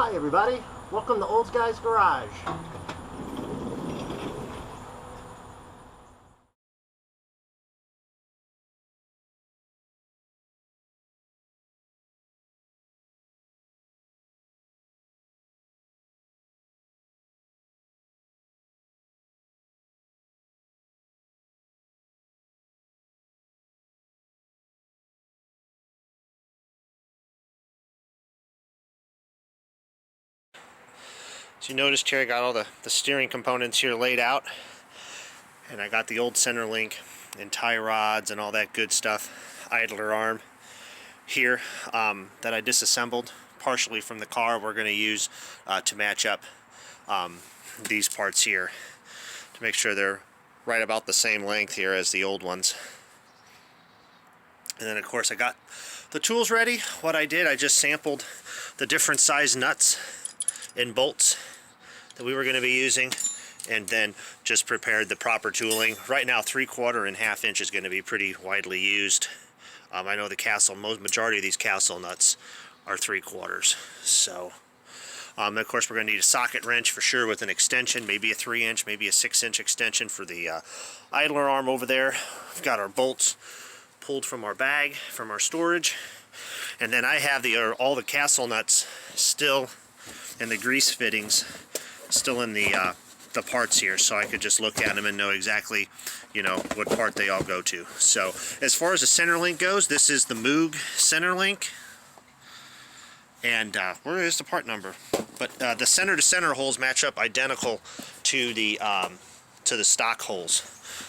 Hi everybody, welcome to Old Guy's Garage. So you noticed here I got all the steering components here laid out, and I got the old center link and tie rods and all that good stuff, idler arm here that I disassembled partially from the car. We're going to use to match up these parts here to make sure they're right about the same length here as the old ones. And then of course I got the tools ready. What I did, I just sampled the different size nuts and bolts that we were going to be using, and then just prepared the proper tooling. Right now 3/4 and 1/2 inch is going to be pretty widely used. I know the majority of these castle nuts are 3/4. So of course we're going to need a socket wrench for sure with an extension, maybe a 3-inch, maybe a 6-inch extension for the idler arm over there. We've got our bolts pulled from our bag, from our storage, and then I have all the castle nuts still, and the grease fittings still in the parts here, so I could just look at them and know exactly, you know, what part they all go to. So as far as the center link goes, this is the MOOG center link, and where is the part number? But the center to center holes match up identical to the stock holes,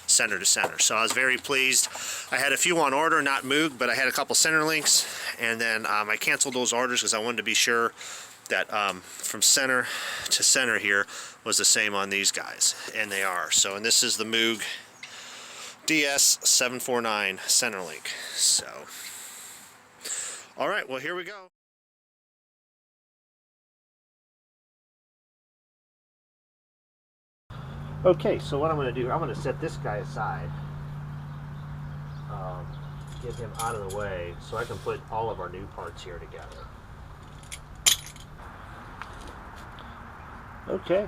center to center. So I was very pleased. I had a few on order, not MOOG, but I had a couple center links, and then I canceled those orders because I wanted to be sure that from center to center here was the same on these guys, and they are. So, and this is the MOOG DS749 center link. So, all right, well, here we go. Okay, so what I'm going to do, I'm going to set this guy aside, get him out of the way so I can put all of our new parts here together. Okay.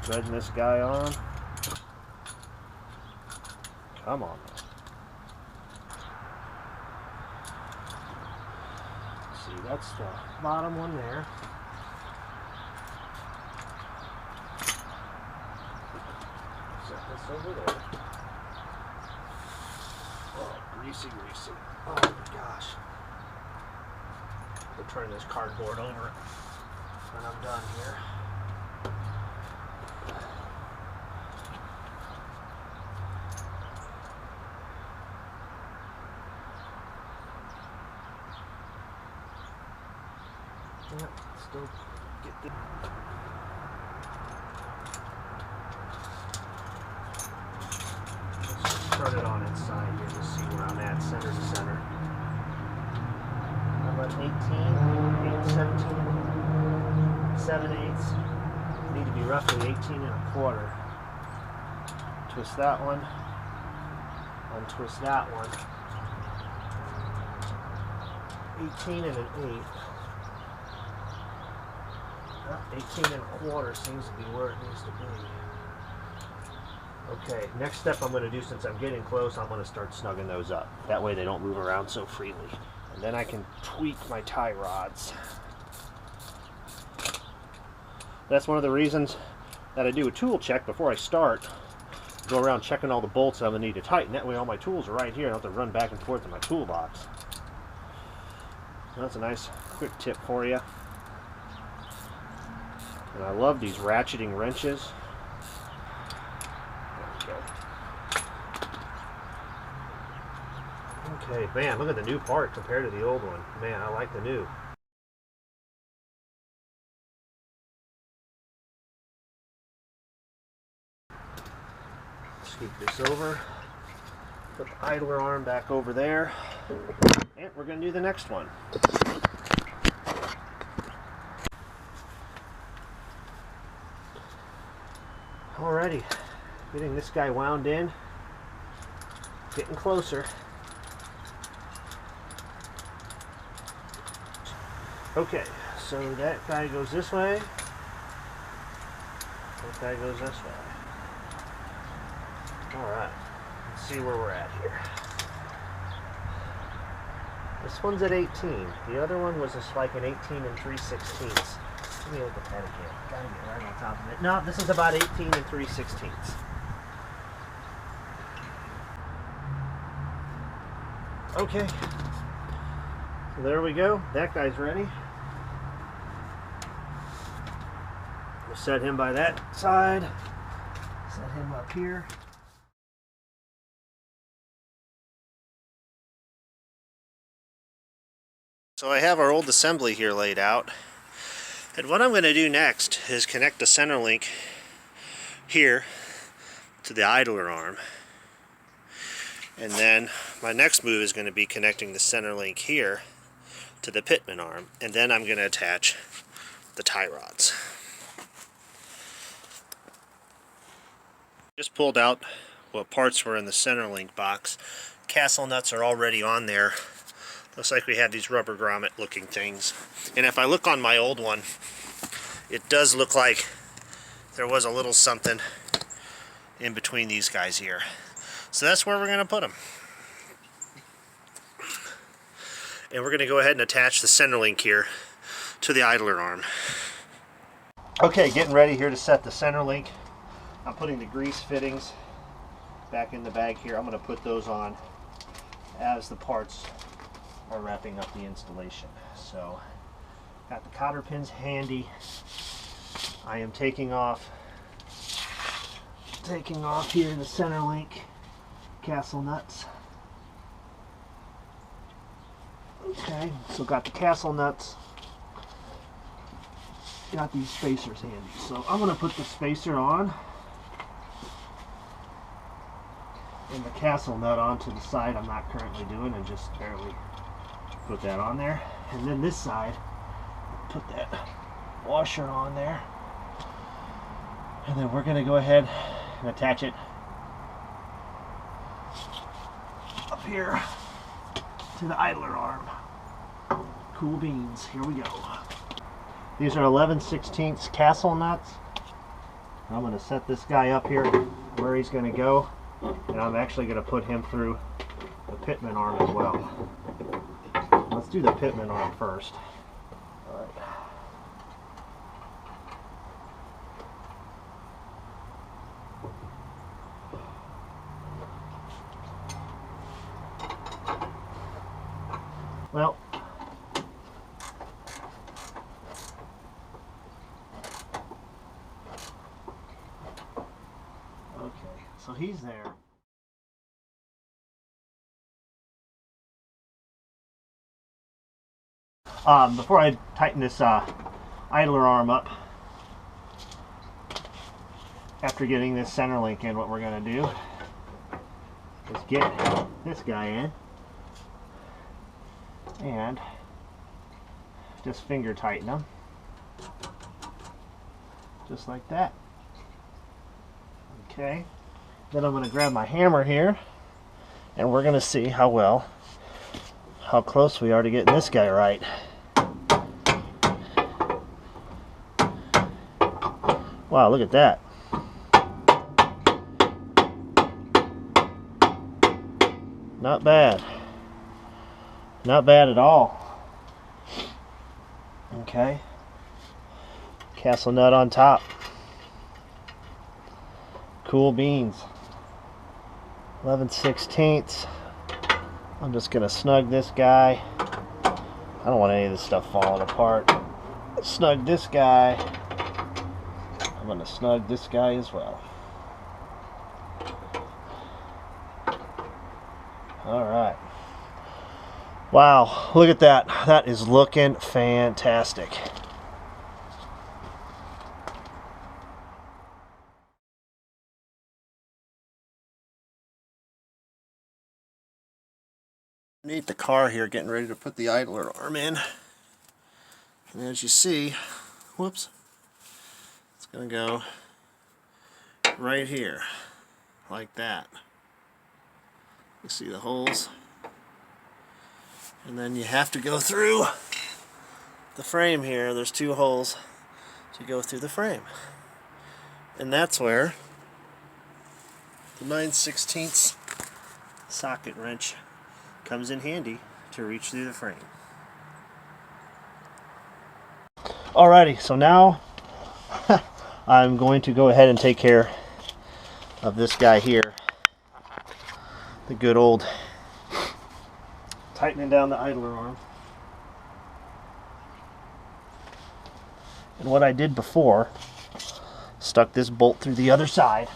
Threading this guy on. Come on. See, that's the bottom one there. Set this over there. Oh, greasy. Oh my gosh. We'll turn this cardboard over when I'm done here. Yep, still get the... Let's turn it on its side here to see where I'm at, center to center. How about 18, 17, 7/8. Need to be roughly 18 1/4. Twist that one, untwist that one. 18 1/8. 18 1/4 seems to be where it needs to be. Okay, next step I'm going to do, since I'm getting close, I'm going to start snugging those up. That way they don't move around so freely. And then I can tweak my tie rods. That's one of the reasons that I do a tool check before I start. Go around checking all the bolts I'm going to need to tighten. That way all my tools are right here. I don't have to run back and forth in my toolbox. So that's a nice quick tip for you. And I love these ratcheting wrenches. There we go. Okay, man, look at the new part compared to the old one. Man, I like the new. Scoop this over. Put the idler arm back over there. And we're going to do the next one. Alrighty, getting this guy wound in. Getting closer. Okay, so that guy goes this way. That guy goes this way. Alright, let's see where we're at here. This one's at 18. The other one was just like an 18 and 3/16. Let me look at that again. Gotta get right on top of it. No, this is about 18 and 3/16. Okay. So there we go. That guy's ready. We'll set him by that side. Set him up here. So I have our old assembly here laid out, and what I'm going to do next is connect the center link here to the idler arm, and then my next move is going to be connecting the center link here to the pitman arm, and then I'm going to attach the tie rods. Just pulled out what parts were in the center link box. Castle nuts are already on there. Looks like we have these rubber grommet looking things. And if I look on my old one, it does look like there was a little something in between these guys here. So that's where we're going to put them. And we're going to go ahead and attach the center link here to the idler arm. Okay, getting ready here to set the center link. I'm putting the grease fittings back in the bag here. I'm going to put those on as the parts are wrapping up the installation. So, got the cotter pins handy. I am taking off here the center link castle nuts. Okay, so got the castle nuts. Got these spacers handy. So I'm going to put the spacer on and the castle nut onto the side I'm not currently doing, and just barely put that on there. And then this side, put that washer on there. And then we're going to go ahead and attach it up here to the idler arm. Cool beans. Here we go. These are 11/16 castle nuts. I'm going to set this guy up here where he's going to go, and I'm actually going to put him through the pitman arm as well. Let's do the pitman arm first. All right. Well, okay, so he's there. Before I tighten this idler arm up, after getting this center link in, what we're going to do is get this guy in and just finger tighten them, just like that. Okay, then I'm going to grab my hammer here, and we're going to see how close we are to getting this guy right. Wow, look at that. Not bad. Not bad at all. Okay. Castle nut on top. Cool beans. 11/16. I'm just going to snug this guy. I don't want any of this stuff falling apart. Snug this guy. I'm going to snug this guy as well. Alright. Wow, look at that. That is looking fantastic. Underneath the car here, getting ready to put the idler arm in. And as you see, whoops, it's going to go right here, like that. You see the holes? And then you have to go through the frame here. There's 2 holes to go through the frame. And that's where the 9/16 socket wrench comes in handy to reach through the frame. Alrighty, so now I'm going to go ahead and take care of this guy here. The good old tightening down the idler arm. And what I did before, stuck this bolt through the other side.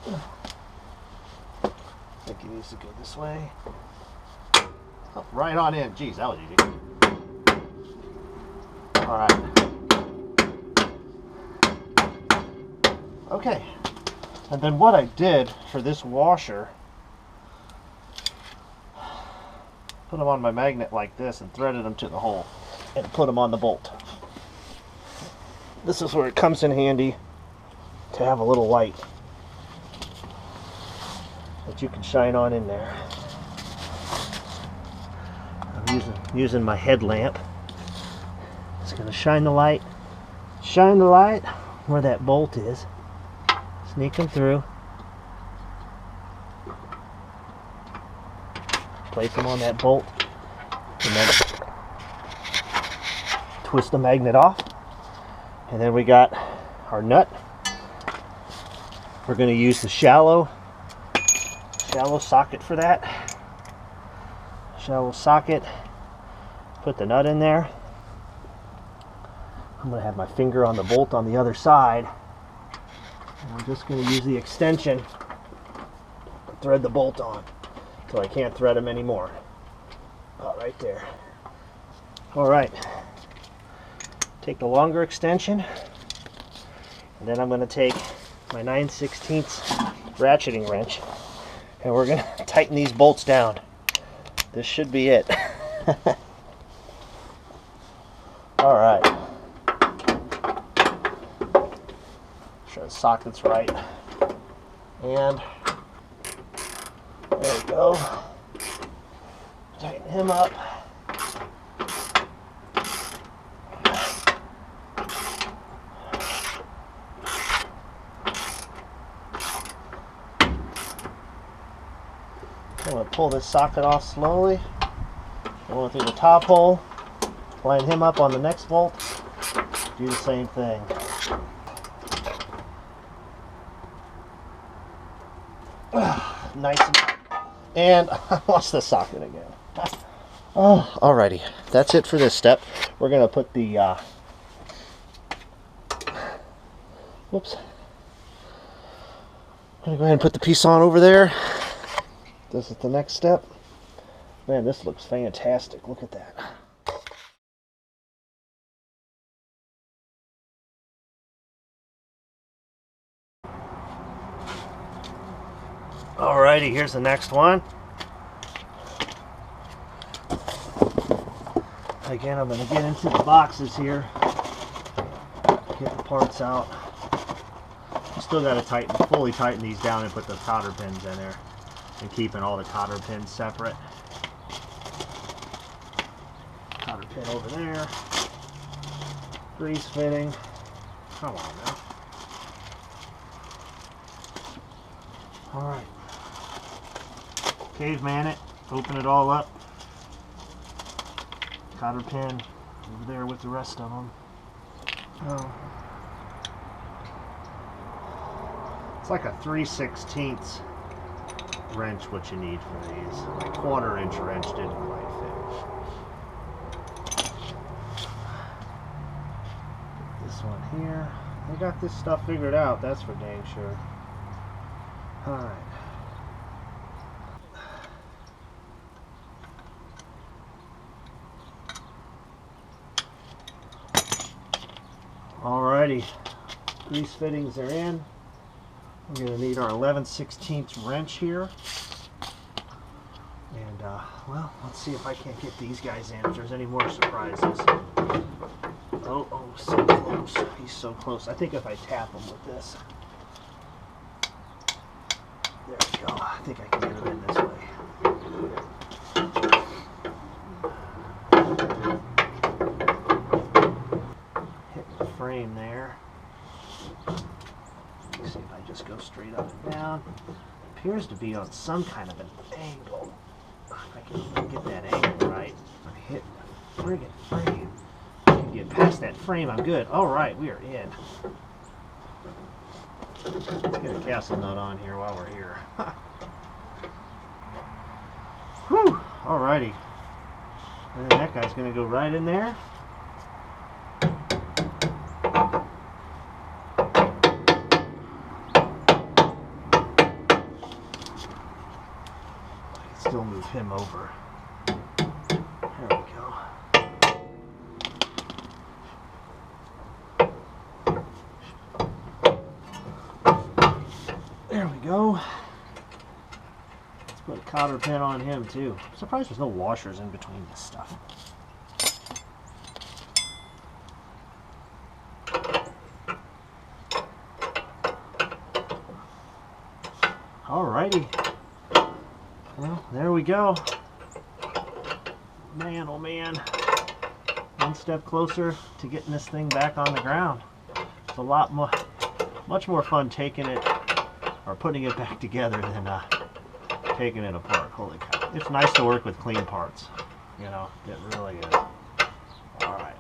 I think it needs to go this way. Oh, right on in. Geez, that was easy. All right. Okay. And then what I did for this washer, put them on my magnet like this and threaded them to the hole and put them on the bolt. This is where it comes in handy to have a little light that you can shine on in there. I'm using my headlamp. It's going to shine the light where that bolt is. Sneak them through. Place them on that bolt and then twist the magnet off. And then we got our nut. We're going to use the shallow socket for that. Shallow socket. Put the nut in there. I'm going to have my finger on the bolt on the other side. And I'm just going to use the extension to thread the bolt on until I can't thread them anymore. About right there. Alright. Take the longer extension. And then I'm going to take my 9/16 ratcheting wrench. And we're going to tighten these bolts down. This should be it. Alright. Sure the socket's right. And there we go. Tighten him up. I'm going to pull this socket off slowly. Going through the top hole. Line him up on the next bolt. Do the same thing. Nice and I lost the socket again. Oh, alrighty. That's it for this step. We're going to put the whoops. I'm going to go ahead and put the piece on over there. This is the next step. Man, this looks fantastic. Look at that. Alrighty, here's the next one. Again, I'm going to get into the boxes here. Get the parts out. You still got to fully tighten these down and put the cotter pins in there. And keeping all the cotter pins separate. Cotter pin over there. Grease fitting. Come on now. Alright. Caveman it. Open it all up. Cotter pin over there with the rest of them. Oh. It's like a 3/16 wrench what you need for these. My 1/4" wrench didn't quite fit. Put this one here. They got this stuff figured out, that's for dang sure. Alright. Alrighty. Grease fittings are in. We're going to need our 11/16 wrench here. And, well, let's see if I can't get these guys in, if there's any more surprises. Oh, so close. he's so close. I think if I tap him with this. There we go. I think I can get him in this way. Hitting the frame there. Let's see if I just go straight up and down. Appears to be on some kind of an angle. If I can get that angle right. I hit the friggin' frame. Get past that frame, I'm good. Alright, we are in. Let's get a castle nut on here while we're here. Whew! Alrighty. And that guy's going to go right in there. I can still move him over. There we go. There we go. Let's put a cotter pin on him too. I'm surprised there's no washers in between this stuff. Alrighty. Well, there we go. Man, oh man. One step closer to getting this thing back on the ground. It's a lot more, much more fun taking it or putting it back together than taking it apart. Holy cow. It's nice to work with clean parts. You know, it really is. Alright.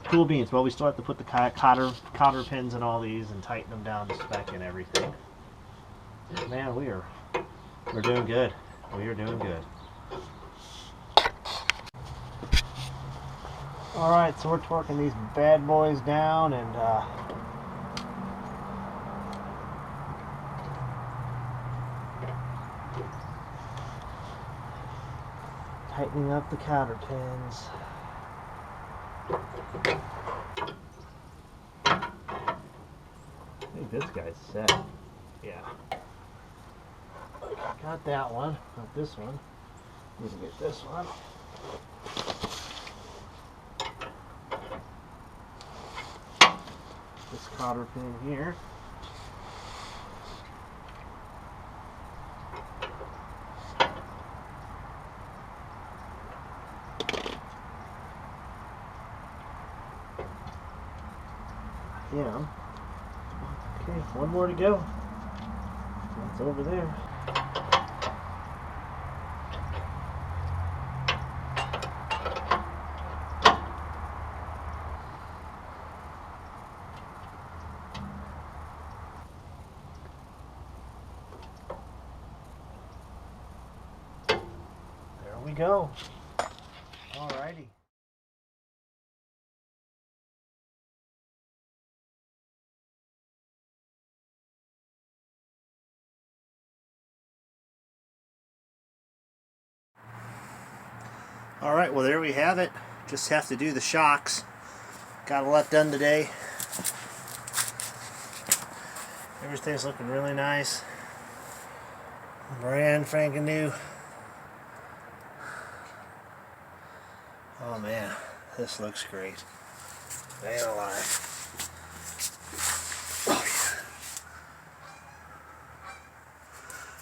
Cool beans. Well, we still have to put the cotter pins in all these and tighten them down to spec and everything. Man, we're doing good. We are doing good. Alright, so we're torquing these bad boys down and tightening up the cotter pins. I think this guy's set. Yeah. Got that one, not this one. Need to get this one. This cotter pin here. Yeah. Okay, one more to go. It's over there. There we go. Alrighty. Alright, well there we have it. Just have to do the shocks. Got a lot done today. Everything's looking really nice. Brand franking new. Oh man, this looks great. Man alive. Oh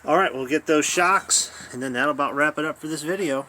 yeah. Alright, we'll get those shocks and then that'll about wrap it up for this video.